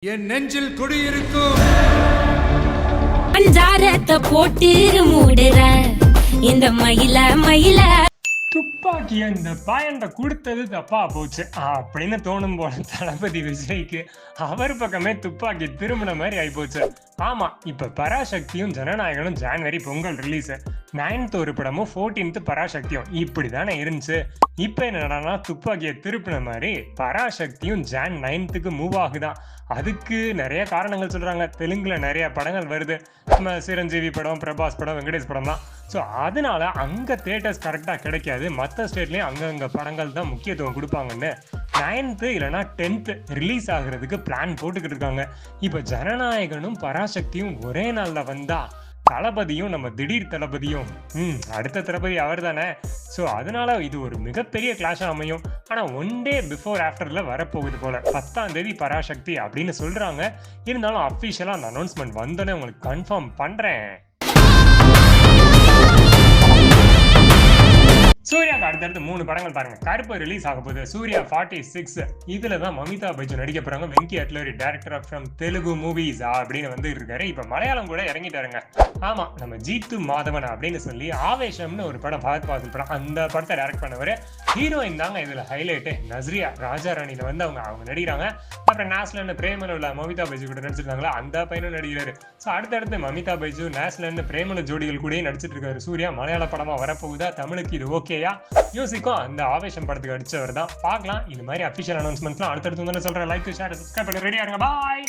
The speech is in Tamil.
என் நெஞ்சில் குடியிருக்கும் பஞ்சாரத்தை போட்டு மூடுற இந்த மயில துப்பாக்கிய இந்த பாயண்ட கொடுத்தது தப்பா போச்சு அப்படின்னு தோணும் போல தளபதி விஜய்க்கு அவர் பக்கமே துப்பாக்கி திரும்பின மாதிரி ஆயிப்போச்சு. ஆமா, இப்ப பராசக்தியும் ஜனநாயகனும் ஜான்வரி பொங்கல் ரிலீஸ், 9th ஒரு படமும் 14th பராசக்தியும் இப்படிதானே இருந்துச்சு. இப்ப என்னன்னா துப்பாக்கியை திருப்பின மாதிரி பராசக்தியும் ஜான் 9th மூவ் ஆகுதான். அதுக்கு நிறைய காரணங்கள் சொல்றாங்க. தெலுங்குல நிறைய படங்கள் வருது, சிரஞ்சீவி படம், பிரபாஸ் படம், வெங்கடேஷ் படம் தான். ஸோ அதனால அங்கே தியேட்டர்ஸ் கரெக்டாக கிடைக்காது, மற்ற ஸ்டேட்லேயும் அங்கங்கே படங்கள் தான் முக்கியத்துவம் கொடுப்பாங்கன்னு 9th இல்லைனா 10th ரிலீஸ் ஆகுறதுக்கு பிளான் போட்டுக்கிட்டு இருக்காங்க. இப்போ ஜனநாயகனும் பராசக்தியும் ஒரே நாளில் வந்தா தளபதியும் நம்ம திடீர் தளபதியும் அடுத்த தளபதி அவர் தானே. ஸோ அதனால இது ஒரு மிகப்பெரிய கிளாஷாக அமையும். ஆனால் 1 day பிஃபோர் ஆஃப்டரில் வரப்போகுது போல, 10ஆம் தேதி பராசக்தி அப்படின்னு சொல்கிறாங்க. இருந்தாலும் அஃபிஷியலாக அந்த அனௌன்ஸ்மெண்ட் வந்தோடனே உங்களுக்கு கன்ஃபார்ம் பண்ணுறேன். சூர்யாவுக்கு அடுத்தடுத்து 3 படங்கள் பாருங்க. கருப்பு ரிலீஸ் ஆக போகுது, சூர்யா 46. இதுல தான் மமிதா பைஜன் நடிக்க போறாங்க. Venky அட்லரி director from Telugu movies அப்படின்னு வந்து இருக்காரு. இப்ப மலையாளம் கூட இறங்கிட்டாருங்க. ஆமா, நம்ம ஜீத்து மாதவன் அப்படின்னு சொல்லி ஆவேசம்னு ஒரு படம், பாத் பாசில் படம், அந்த படத்தை டைரக்ட் பண்ணவர். ஹீரோயின் தாங்க இதுல ஹைலைட்டு, நஸ்ரியா ராஜா ராணியில வந்து அவங்க நடிக்கிறாங்க. அப்புறம் நேஸ்லன்னு பிரேமல உள்ள மமிதா பைஜு கூட நடிச்சிருக்காங்களா, அந்த பையனும் நடிக்கிறாரு. ஸோ அடுத்தடுத்து மமிதா பைஜு, நேஸ்லன்னு பிரேமல ஜோடிகள் கூட நடிச்சிட்டு இருக்காரு. சூர்யா மலையாள படமா வரப்போகுதா, தமிழுக்கு இது ஓகேயா? மியூசிக்கும் அந்த ஆவேசம் படத்துக்கு அடிச்சவர் தான். பார்க்கலாம். இது மாதிரி அஃபிஷியல் அனௌன்ஸ்மெண்ட்ஸ்லாம் அடுத்தடுத்து வந்து சொல்றேன். லைக், ஷேர், சப்ஸ்கிரைப் பண்ணி ரெடியா இருங்க. பாய்.